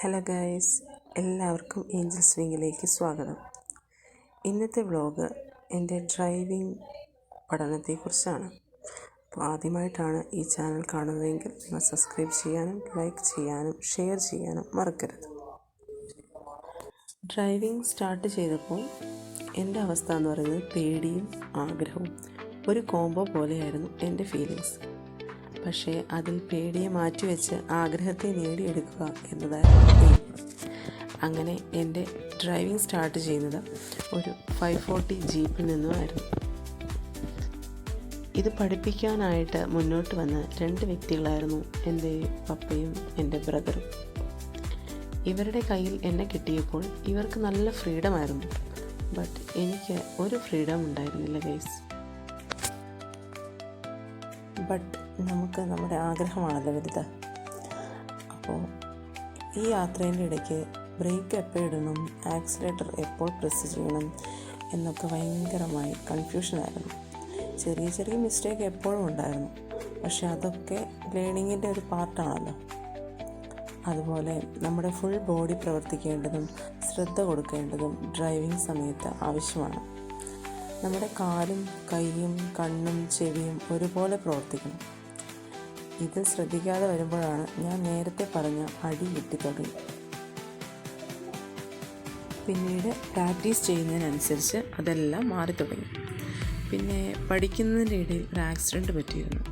Hello guys, എല്ലാവർക്കും Angeles വിങ്ങിലേക്ക് സ്വാഗതം. ഇന്നത്തെ വ്ളോഗ് എൻ്റെ ഡ്രൈവിംഗ് പഠനത്തെക്കുറിച്ചാണ്. അപ്പോൾ ആദ്യമായിട്ടാണ് ഈ ചാനൽ കാണുന്നതെങ്കിൽ നിങ്ങൾ സബ്സ്ക്രൈബ് ചെയ്യാനും ലൈക്ക് ചെയ്യാനും ഷെയർ ചെയ്യാനും മറക്കരുത്. ഡ്രൈവിംഗ് സ്റ്റാർട്ട് ചെയ്തപ്പോൾ എൻ്റെ അവസ്ഥ എന്ന് പറയുന്നത് പേടിയും ആഗ്രഹവും ഒരു കോംബോ പോലെയായിരുന്നു എൻ്റെ ഫീലിങ്സ്. പക്ഷേ അതിൽ പേടിയെ മാറ്റിവെച്ച് ആഗ്രഹത്തെ നേടിയെടുക്കുക എന്നതായിരുന്നു. അങ്ങനെ എൻ്റെ ഡ്രൈവിംഗ് സ്റ്റാർട്ട് ചെയ്യുന്നത് ഒരു 540 ജീപ്പിൽ നിന്നുമായിരുന്നു. ഇത് പഠിപ്പിക്കാനായിട്ട് മുന്നോട്ട് വന്ന 2 വ്യക്തികളായിരുന്നു, എൻ്റെ പപ്പയും എൻ്റെ ബ്രദറും. ഇവരുടെ കയ്യിൽ എന്നെ കിട്ടിയപ്പോൾ ഇവർക്ക് നല്ല ഫ്രീഡമായിരുന്നു. ബട്ട് എനിക്ക് ഒരു ഫ്രീഡം ഉണ്ടായിരുന്നില്ല ഗൈസ്. ബട്ട് നമുക്ക് നമ്മുടെ ആഗ്രഹമാണല്ലോ വലുത്. അപ്പോൾ ഈ യാത്രേൻ്റെ ഇടയ്ക്ക് ബ്രേക്ക് എപ്പോൾ ഇടണം, ആക്സിലേറ്റർ എപ്പോൾ പ്രസ് ചെയ്യണം എന്നൊക്കെ ഭയങ്കരമായി കൺഫ്യൂഷനായിരുന്നു. ചെറിയ ചെറിയ മിസ്റ്റേക്ക് എപ്പോഴും ഉണ്ടായിരുന്നു. പക്ഷെ അതൊക്കെ ലേണിങ്ങിൻ്റെ ഒരു പാർട്ടാണല്ലോ. അതുപോലെ നമ്മുടെ ഫുൾ ബോഡി പ്രവർത്തിക്കേണ്ടതും ശ്രദ്ധ കൊടുക്കേണ്ടതും ഡ്രൈവിംഗ് സമയത്ത് ആവശ്യമാണ്. നമ്മുടെ കാലും കൈയും കണ്ണും ചെവിയും ഒരുപോലെ പ്രവർത്തിക്കണം. ഇത് ശ്രദ്ധിക്കാതെ വരുമ്പോഴാണ് ഞാൻ നേരത്തെ പറഞ്ഞ അടി കിട്ടി തുടങ്ങി. പിന്നീട് പ്രാക്ടീസ് ചെയ്യുന്നതിനനുസരിച്ച് അതെല്ലാം മാറി തുടങ്ങി. പിന്നെ പഠിക്കുന്നതിൻ്റെ ഇടയിൽ ഒരു ആക്സിഡൻറ്റ് പറ്റിയിരുന്നു.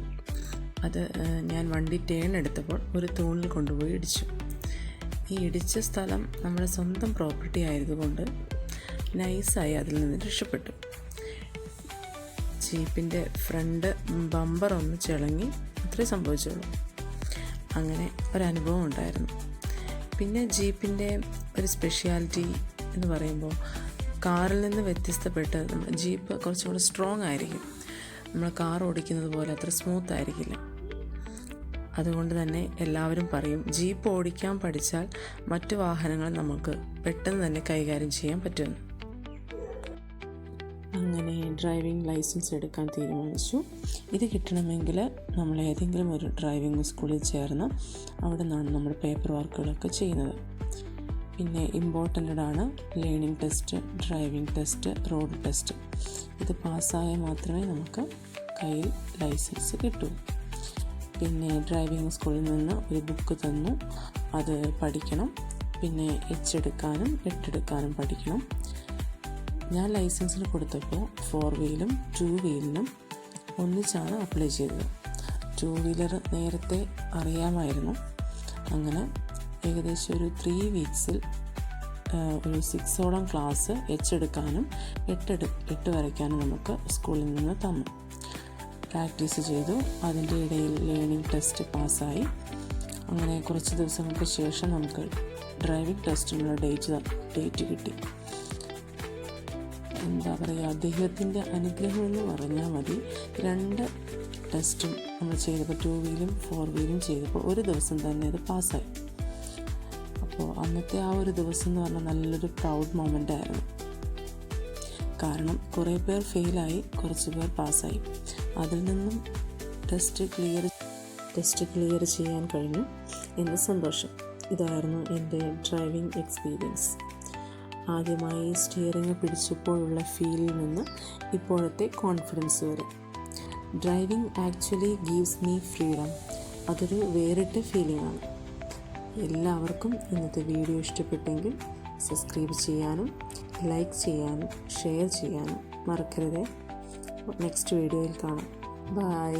അത് ഞാൻ വണ്ടി ടേൺ എടുത്തപ്പോൾ ഒരു തൂണിൽ കൊണ്ടുപോയി ഇടിച്ചു. ഈ ഇടിച്ച സ്ഥലം നമ്മുടെ സ്വന്തം പ്രോപ്പർട്ടി ആയതുകൊണ്ട് നൈസായി അതിൽ നിന്ന് രക്ഷപ്പെട്ടു. ജീപ്പിൻ്റെ ഫ്രണ്ട് ബമ്പർ ഒന്ന് ചിളങ്ങി, അത്രേ സംഭവിച്ചുള്ളൂ. അങ്ങനെ ഒരനുഭവം ഉണ്ടായിരുന്നു. പിന്നെ ജീപ്പിൻ്റെ ഒരു സ്പെഷ്യാലിറ്റി എന്ന് പറയുമ്പോൾ കാറിൽ നിന്ന് വ്യത്യസ്തപ്പെട്ട് നമ്മുടെ ജീപ്പ് കുറച്ചും കൂടെ സ്ട്രോങ് ആയിരിക്കും. നമ്മൾ കാർ ഓടിക്കുന്നത് പോലെ അത്ര സ്മൂത്ത് ആയിരിക്കില്ല. അതുകൊണ്ട് തന്നെ എല്ലാവരും പറയും ജീപ്പ് ഓടിക്കാൻ പഠിച്ചാൽ മറ്റു വാഹനങ്ങൾ നമുക്ക് പെട്ടെന്ന് തന്നെ കൈകാര്യം ചെയ്യാൻ പറ്റുമെന്ന്. അങ്ങനെ ഡ്രൈവിംഗ് ലൈസൻസ് എടുക്കാൻ തീരുമാനിച്ചു. ഇത് കിട്ടണമെങ്കിൽ നമ്മൾ ഏതെങ്കിലും ഒരു ഡ്രൈവിംഗ് സ്കൂളിൽ ചേർന്ന് അവിടെ നിന്നാണ് നമ്മൾ പേപ്പർ വർക്കുകളൊക്കെ ചെയ്യുന്നത്. പിന്നെ ഇമ്പോർട്ടൻ്റ് ആണ് learning test, driving test, road test. ഇത് പാസ്സായാൽ മാത്രമേ നമുക്ക് കയ്യിൽ ലൈസൻസ് കിട്ടൂ. പിന്നെ ഡ്രൈവിംഗ് സ്കൂളിൽ നിന്ന് ഒരു ബുക്ക് തന്നു, അത് പഠിക്കണം. പിന്നെ എച്ചെടുക്കാനും എട്ടെടുക്കാനും പഠിക്കണം. ഞാൻ ലൈസൻസിന് കൊടുത്തപ്പോൾ 4 വീലും 2 വീലിനും ഒന്നിച്ചാണ് അപ്ലൈ ചെയ്തത്. 2 വീലർ നേരത്തെ അറിയാമായിരുന്നു. അങ്ങനെ ഏകദേശം ഒരു 3 വീക്സിൽ ഒരു 6ഓളം ക്ലാസ് എച്ചെടുക്കാനും 8 വരയ്ക്കാനും നമുക്ക് സ്കൂളിൽ നിന്ന് തന്നു. പ്രാക്ടീസ് ചെയ്തു. അതിൻ്റെ ഇടയിൽ ലേണിംഗ് ടെസ്റ്റ് പാസ്സായി. അങ്ങനെ കുറച്ച് ദിവസങ്ങൾക്ക് ശേഷം നമുക്ക് ഡ്രൈവിംഗ് ടെസ്റ്റിനുള്ള ഡേറ്റ് കിട്ടി. എന്താ പറയുക, അദ്ദേഹത്തിൻ്റെ അനുഗ്രഹം എന്ന് പറഞ്ഞാൽ മതി. 2 ടെസ്റ്റും നമ്മൾ ചെയ്തപ്പോൾ 2 വീലും 4 വീലും ചെയ്തപ്പോൾ ഒരു ദിവസം തന്നെ അത് പാസ്സായി. അപ്പോൾ അന്നത്തെ ആ ഒരു ദിവസം എന്ന് പറഞ്ഞാൽ നല്ലൊരു പ്രൗഡ് മൊമെൻ്റ് ആയിരുന്നു. കാരണം കുറേ പേർ ഫെയിലായി, കുറച്ച് പേർ പാസ്സായി. അതിൽ നിന്നും ടെസ്റ്റ് ക്ലിയർ ചെയ്യാൻ കഴിഞ്ഞു. എന്ത് സന്തോഷം. ഇതായിരുന്നു എൻ്റെ ഡ്രൈവിംഗ് എക്സ്പീരിയൻസ്. ആദ്യമായി സ്റ്റിയറിംഗ് പിടിച്ചപ്പോഴുള്ള ഫീലിൽ നിന്ന് ഇപ്പോഴത്തെ കോൺഫിഡൻസ് വരെ. Driving actually gives me freedom. അതൊരു വേറിട്ട ഫീലിംഗ് ആണ്. എല്ലാവർക്കും ഇന്നത്തെ വീഡിയോ ഇഷ്ടപ്പെട്ടെങ്കിൽ സബ്സ്ക്രൈബ് ചെയ്യാനും ലൈക്ക് ചെയ്യാനും ഷെയർ ചെയ്യാനും മറക്കരുത്. നെക്സ്റ്റ് വീഡിയോയിൽ കാണാം. ബൈ.